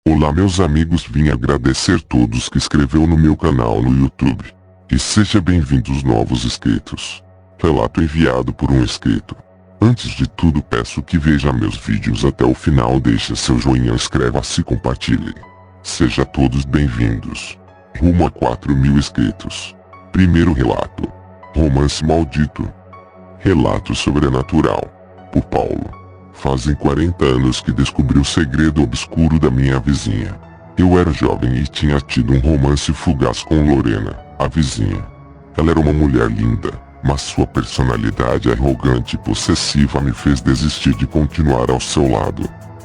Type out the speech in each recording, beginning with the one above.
Olá meus amigos, vim agradecer todos que inscreveu no meu canal no YouTube. E seja bem-vindos novos inscritos. Relato enviado por um inscrito. Antes de tudo peço que veja meus vídeos até o final, deixe seu joinha, inscreva-se e compartilhe. Seja todos bem-vindos. Rumo a 4.000 inscritos. Primeiro relato. Romance maldito. Relato sobrenatural. Por Paulo. Fazem 40 anos que descobri o segredo obscuro da minha vizinha. Eu era jovem e tinha tido um romance fugaz com Lorena, a vizinha. Ela era uma mulher linda, mas sua personalidade arrogante e possessiva me fez desistir de continuar ao seu lado.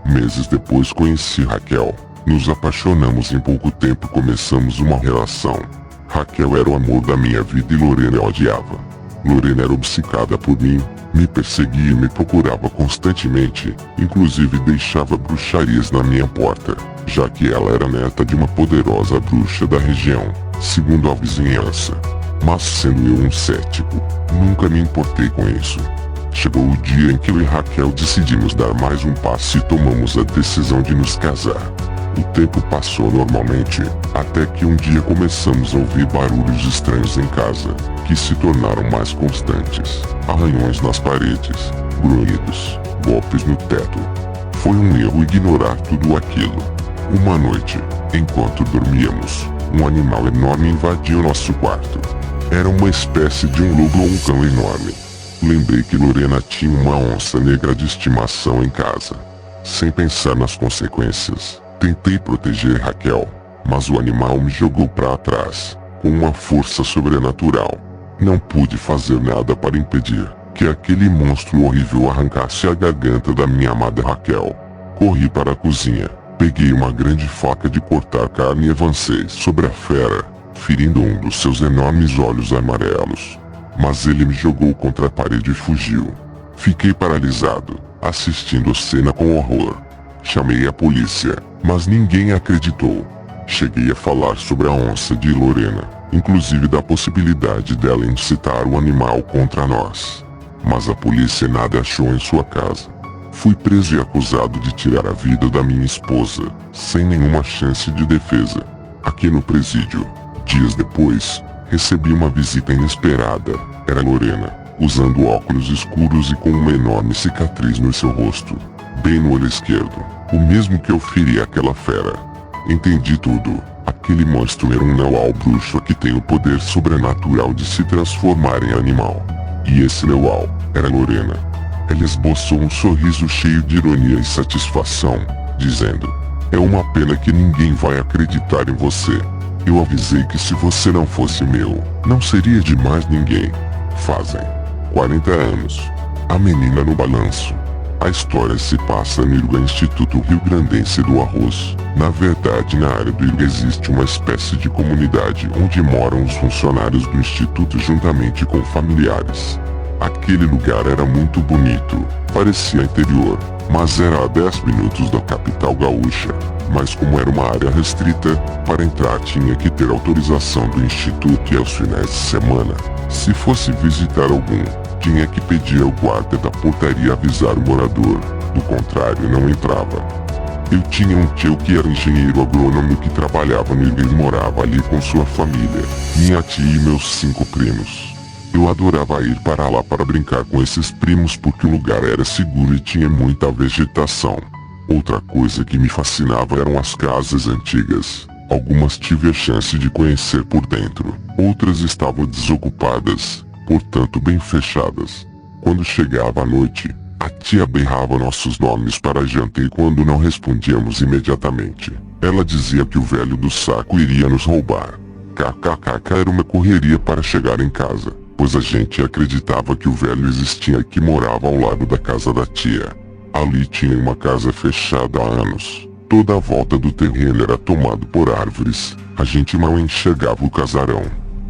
Meses depois conheci Raquel. Nos apaixonamos e em pouco tempo começamos uma relação. Raquel era o amor da minha vida e Lorena eu odiava. Lorena era obcecada por mim, me perseguia e me procurava constantemente, inclusive deixava bruxarias na minha porta, já que ela era neta de uma poderosa bruxa da região, segundo a vizinhança. Mas sendo eu um cético, nunca me importei com isso. Chegou o dia em que eu e Raquel decidimos dar mais um passo e tomamos a decisão de nos casar. O tempo passou normalmente, até que um dia começamos a ouvir barulhos estranhos em casa, que se tornaram mais constantes. Arranhões nas paredes, grunhidos, golpes no teto. Foi um erro ignorar tudo aquilo. Uma noite, enquanto dormíamos, um animal enorme invadiu nosso quarto. Era uma espécie de um lobo ou um cão enorme. Lembrei que Lorena tinha uma onça negra de estimação em casa. Sem pensar nas consequências, tentei proteger Raquel, mas o animal me jogou para trás, com uma força sobrenatural. Não pude fazer nada para impedir que aquele monstro horrível arrancasse a garganta da minha amada Raquel. Corri para a cozinha, peguei uma grande faca de cortar carne e avancei sobre a fera, ferindo um dos seus enormes olhos amarelos. Mas ele me jogou contra a parede e fugiu. Fiquei paralisado, assistindo a cena com horror. Chamei a polícia, mas ninguém acreditou. Cheguei a falar sobre a onça de Lorena, inclusive da possibilidade dela incitar o animal contra nós. Mas a polícia nada achou em sua casa. Fui preso e acusado de tirar a vida da minha esposa, sem nenhuma chance de defesa. Aqui no presídio, dias depois, recebi uma visita inesperada. Era Lorena, usando óculos escuros e com uma enorme cicatriz no seu rosto, bem no olho esquerdo, o mesmo que eu feri aquela fera. Entendi tudo. Aquele monstro era um Naual bruxo que tem o poder sobrenatural de se transformar em animal. E esse Naual era Lorena. Ela esboçou um sorriso cheio de ironia e satisfação, dizendo: "É uma pena que ninguém vai acreditar em você. Eu avisei que se você não fosse meu, não seria de mais ninguém." Fazem 40 anos. A menina no balanço. A história se passa no IRGA, Instituto Rio Grandense do Arroz. Na verdade, na área do IRGA existe uma espécie de comunidade onde moram os funcionários do instituto juntamente com familiares. Aquele lugar era muito bonito, parecia interior, mas era a 10 minutos da capital gaúcha. Mas como era uma área restrita, para entrar tinha que ter autorização do instituto e aos finais de semana, se fosse visitar algum, tinha que pedir ao guarda da portaria avisar o morador, do contrário não entrava. Eu tinha um tio que era engenheiro agrônomo que trabalhava no IRGA e morava ali com sua família, minha tia e meus 5 primos. Eu adorava ir para lá para brincar com esses primos porque o lugar era seguro e tinha muita vegetação. Outra coisa que me fascinava eram as casas antigas. Algumas tive a chance de conhecer por dentro, outras estavam desocupadas, portanto bem fechadas. Quando chegava a noite, a tia berrava nossos nomes para a janta e quando não respondíamos imediatamente, ela dizia que o velho do saco iria nos roubar. KKKK era uma correria para chegar em casa, pois a gente acreditava que o velho existia e que morava ao lado da casa da tia. Ali tinha uma casa fechada há anos. Toda a volta do terreno era tomado por árvores. A gente mal enxergava o casarão.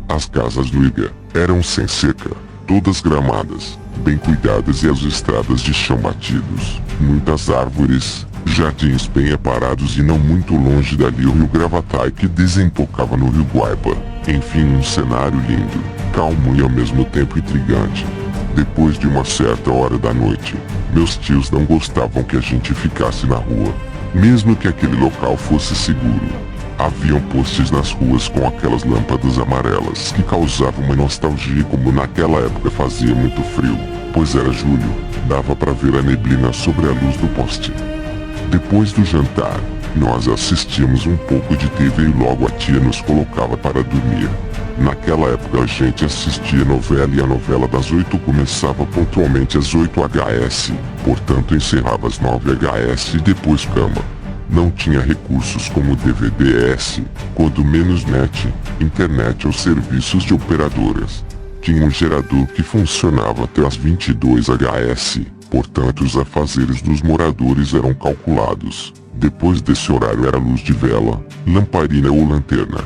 As casas do IRGA eram sem cerca, todas gramadas, bem cuidadas e as estradas de chão batidos. Muitas árvores, jardins bem aparados e não muito longe dali o rio Gravatai que desembocava no rio Guaiba. Enfim, um cenário lindo, calmo e ao mesmo tempo intrigante. Depois de uma certa hora da noite, meus tios não gostavam que a gente ficasse na rua. mesmo que aquele local fosse seguro. Haviam postes nas ruas com aquelas lâmpadas amarelas que causavam uma nostalgia, como naquela época fazia muito frio, pois era julho, dava para ver a neblina sobre a luz do poste. Depois do jantar, nós assistíamos um pouco de TV e logo a tia nos colocava para dormir. Naquela época a gente assistia novela e a novela das 8 começava pontualmente às 8 HS, portanto encerrava às 9 HS e depois cama. Não tinha recursos como DVD-S, quando menos net, internet ou serviços de operadoras. Tinha um gerador que funcionava até as 22 HS, portanto os afazeres dos moradores eram calculados. Depois desse horário era luz de vela, lamparina ou lanterna.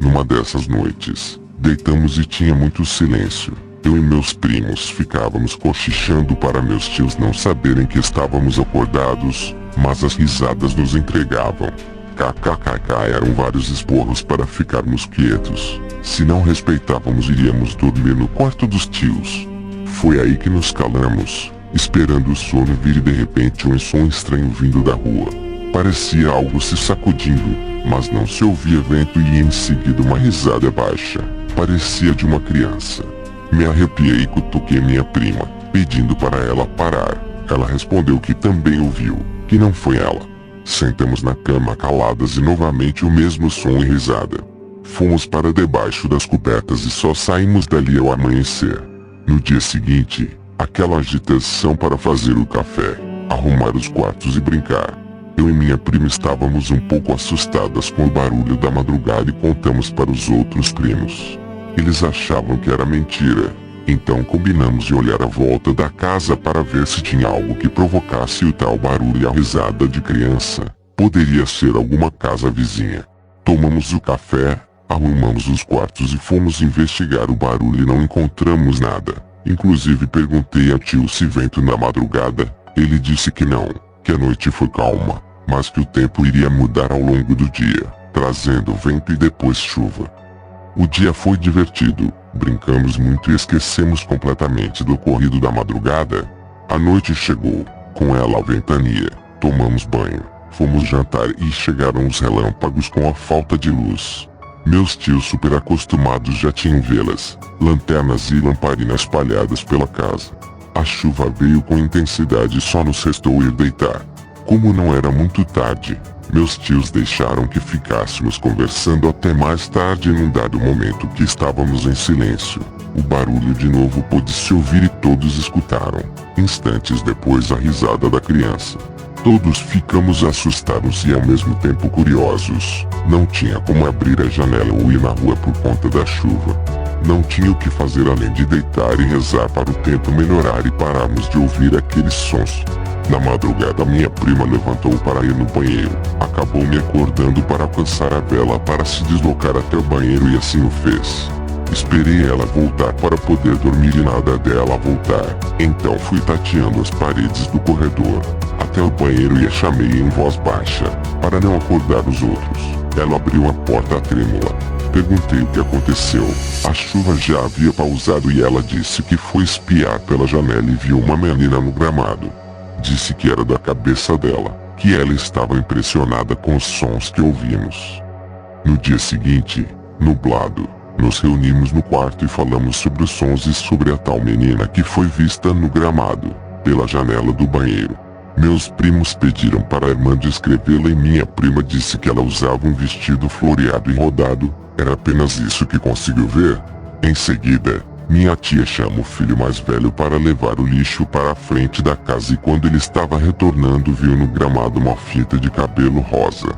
Numa dessas noites, deitamos e tinha muito silêncio. Eu e meus primos ficávamos cochichando para meus tios não saberem que estávamos acordados, mas as risadas nos entregavam. KKKK eram vários esporros para ficarmos quietos. Se não respeitávamos, iríamos dormir no quarto dos tios. Foi aí que nos calamos, esperando o sono vir, e de repente um som estranho vindo da rua. Parecia algo se sacudindo, mas não se ouvia vento, e em seguida uma risada baixa. Parecia de uma criança. Me arrepiei e cutuquei minha prima, pedindo para ela parar. Ela respondeu que também ouviu, que não foi ela. Sentamos na cama caladas e novamente o mesmo som e risada. Fomos para debaixo das cobertas e só saímos dali ao amanhecer. No dia seguinte, aquela agitação para fazer o café, arrumar os quartos e brincar. Eu e minha prima estávamos um pouco assustadas com o barulho da madrugada e contamos para os outros primos. Eles achavam que era mentira, então combinamos de olhar à volta da casa para ver se tinha algo que provocasse o tal barulho e a risada de criança. Poderia ser alguma casa vizinha. Tomamos o café, arrumamos os quartos e fomos investigar o barulho e não encontramos nada. Inclusive perguntei a tio se vento na madrugada. Ele disse que não, que a noite foi calma, mas que o tempo iria mudar ao longo do dia, trazendo vento e depois chuva. O dia foi divertido, brincamos muito e esquecemos completamente do ocorrido da madrugada. A noite chegou, com ela a ventania, tomamos banho, fomos jantar e chegaram os relâmpagos com a falta de luz. Meus tios super acostumados já tinham velas, lanternas e lamparinas espalhadas pela casa. A chuva veio com intensidade e só nos restou ir deitar. Como não era muito tarde, meus tios deixaram que ficássemos conversando até mais tarde e num dado momento que estávamos em silêncio, o barulho de novo pôde se ouvir e todos escutaram, instantes depois, a risada da criança. Todos ficamos assustados e ao mesmo tempo curiosos. Não tinha como abrir a janela ou ir na rua por conta da chuva. Não tinha o que fazer além de deitar e rezar para o tempo melhorar e pararmos de ouvir aqueles sons. Na madrugada minha prima levantou para ir no banheiro. Acabou me acordando para alcançar a vela para se deslocar até o banheiro e assim o fez. Esperei ela voltar para poder dormir e nada dela voltar. Então fui tateando as paredes do corredor até o banheiro e a chamei em voz baixa, para não acordar os outros. Ela abriu a porta trêmula. Perguntei o que aconteceu. A chuva já havia pausado e ela disse que foi espiar pela janela e viu uma menina no gramado. Disse que era da cabeça dela, que ela estava impressionada com os sons que ouvimos. No dia seguinte, nublado, nos reunimos no quarto e falamos sobre os sons e sobre a tal menina que foi vista no gramado, pela janela do banheiro. Meus primos pediram para a irmã descrevê-la e minha prima disse que ela usava um vestido floreado e rodado. Era apenas isso que conseguiu ver. Em seguida, minha tia chama o filho mais velho para levar o lixo para a frente da casa e quando ele estava retornando viu no gramado uma fita de cabelo rosa.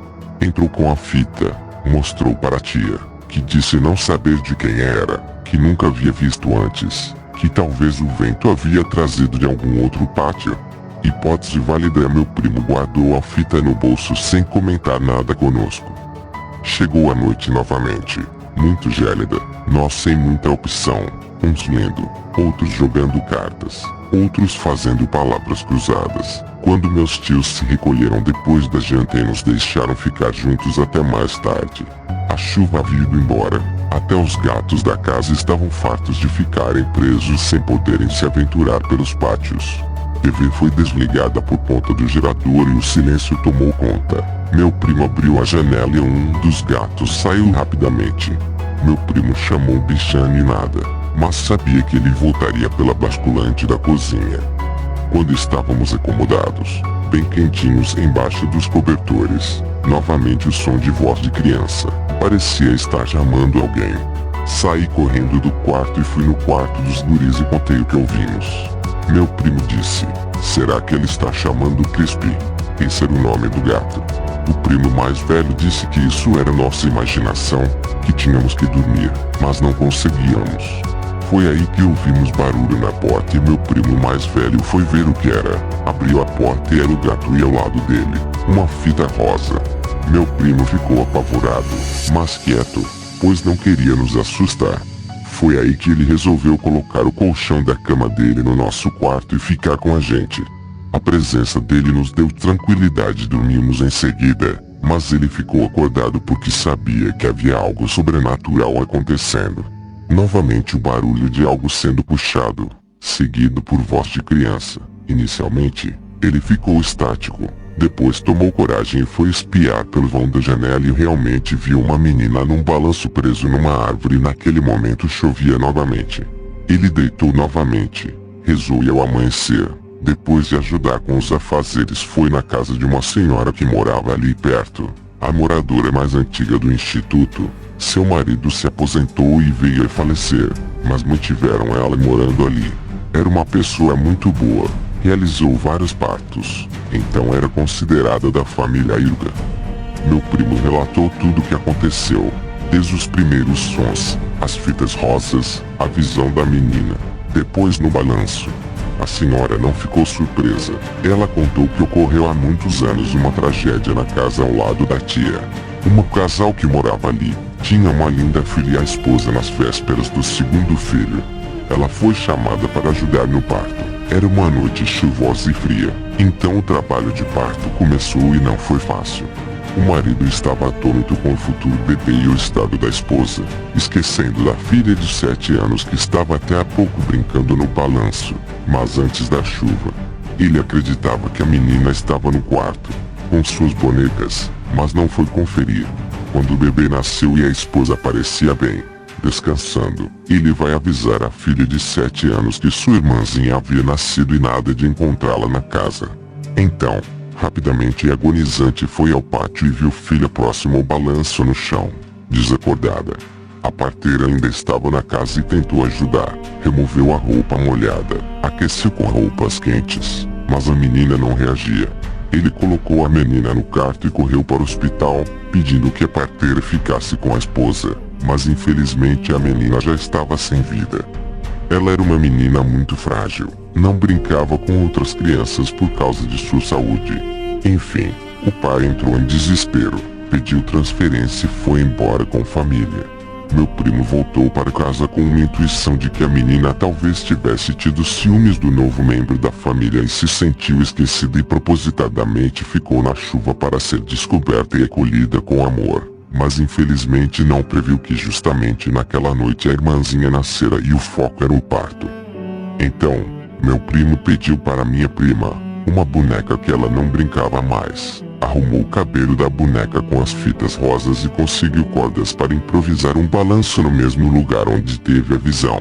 Entrou com a fita, mostrou para a tia, que disse não saber de quem era, que nunca havia visto antes, que talvez o vento havia trazido de algum outro pátio. Hipótese válida. Meu primo guardou a fita no bolso sem comentar nada conosco. Chegou a noite novamente, muito gélida, nós sem muita opção, uns lendo, outros jogando cartas, outros fazendo palavras cruzadas. Quando meus tios se recolheram depois da janta e nos deixaram ficar juntos até mais tarde. A chuva havia ido embora, até os gatos da casa estavam fartos de ficarem presos sem poderem se aventurar pelos pátios. TV foi desligada por conta do gerador e o silêncio tomou conta. Meu primo abriu a janela e um dos gatos saiu rapidamente. Meu primo chamou Bichane e nada, mas sabia que ele voltaria pela basculante da cozinha. Quando estávamos acomodados, bem quentinhos embaixo dos cobertores, novamente o som de voz de criança. Parecia estar chamando alguém. Saí correndo do quarto e fui no quarto dos guris e contei o que ouvimos. Meu primo disse: será que ele está chamando Crispy? Esse era o nome do gato. O primo mais velho disse que isso era nossa imaginação, que tínhamos que dormir, mas não conseguíamos. Foi aí que ouvimos barulho na porta e meu primo mais velho foi ver o que era. Abriu a porta e era o gato e ao lado dele, uma fita rosa. Meu primo ficou apavorado, mas quieto, pois não queria nos assustar. Foi aí que ele resolveu colocar o colchão da cama dele no nosso quarto e ficar com a gente. A presença dele nos deu tranquilidade e dormimos em seguida, mas ele ficou acordado porque sabia que havia algo sobrenatural acontecendo. Novamente o barulho de algo sendo puxado, seguido por voz de criança. Inicialmente, ele ficou estático. Depois tomou coragem e foi espiar pelo vão da janela e realmente viu uma menina num balanço preso numa árvore e naquele momento chovia novamente. Ele deitou novamente, rezou e ao amanhecer, depois de ajudar com os afazeres foi na casa de uma senhora que morava ali perto, a moradora mais antiga do instituto. Seu marido se aposentou e veio a falecer, mas mantiveram ela morando ali. Era uma pessoa muito boa. Realizou vários partos, então era considerada da família Irga. Meu primo relatou tudo o que aconteceu, desde os primeiros sons, as fitas rosas, a visão da menina. Depois no balanço. A senhora não ficou surpresa. Ela contou que ocorreu há muitos anos uma tragédia na casa ao lado da tia. Um casal que morava ali tinha uma linda filha e a esposa nas vésperas do segundo filho. Ela foi chamada para ajudar no parto. Era uma noite chuvosa e fria, então o trabalho de parto começou e não foi fácil. O marido estava atônito com o futuro bebê e o estado da esposa, esquecendo da filha de 7 anos que estava até há pouco brincando no balanço. Mas antes da chuva, ele acreditava que a menina estava no quarto, com suas bonecas, mas não foi conferir. Quando o bebê nasceu e a esposa parecia bem, descansando, ele vai avisar a filha de 7 anos que sua irmãzinha havia nascido e nada de encontrá-la na casa. Então, rapidamente e agonizante foi ao pátio e viu filha próxima ao balanço no chão, desacordada. A parteira ainda estava na casa e tentou ajudar. Removeu a roupa molhada, aqueceu com roupas quentes, mas a menina não reagia. Ele colocou a menina no quarto e correu para o hospital, pedindo que a parteira ficasse com a esposa. Mas infelizmente a menina já estava sem vida. Ela era uma menina muito frágil, não brincava com outras crianças por causa de sua saúde. Enfim, o pai entrou em desespero, pediu transferência e foi embora com a família. Meu primo voltou para casa com uma intuição de que a menina talvez tivesse tido ciúmes do novo membro da família e se sentiu esquecida e propositadamente ficou na chuva para ser descoberta e acolhida com amor. Mas infelizmente não previu que justamente naquela noite a irmãzinha nascera e o foco era o parto. Então, meu primo pediu para minha prima uma boneca que ela não brincava mais. Arrumou o cabelo da boneca com as fitas rosas e conseguiu cordas para improvisar um balanço no mesmo lugar onde teve a visão.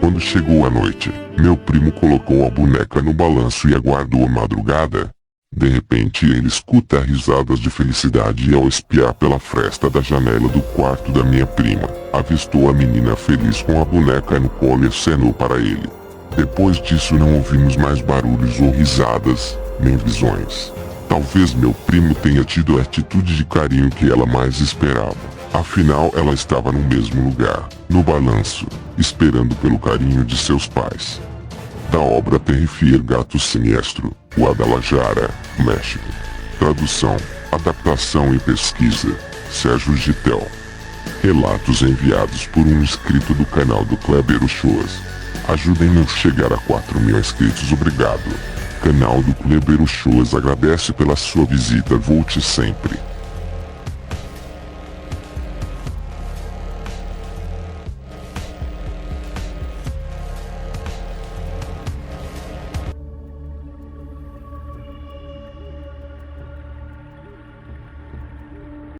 Quando chegou a noite, meu primo colocou a boneca no balanço e aguardou a madrugada. De repente ele escuta risadas de felicidade e ao espiar pela fresta da janela do quarto da minha prima, avistou a menina feliz com a boneca no colo e acenou para ele. Depois disso não ouvimos mais barulhos ou risadas, nem visões. Talvez meu primo tenha tido a atitude de carinho que ela mais esperava. Afinal ela estava no mesmo lugar, no balanço, esperando pelo carinho de seus pais. Da obra Terrifier Gato Sinestro, Guadalajara, México. Tradução, adaptação e pesquisa, Sérgio Gitel. Relatos enviados por um inscrito do canal do Kleber Uchoas. Ajudem-me a chegar a 4.000 inscritos, obrigado. Canal do Kleber Uchoas agradece pela sua visita, volte sempre.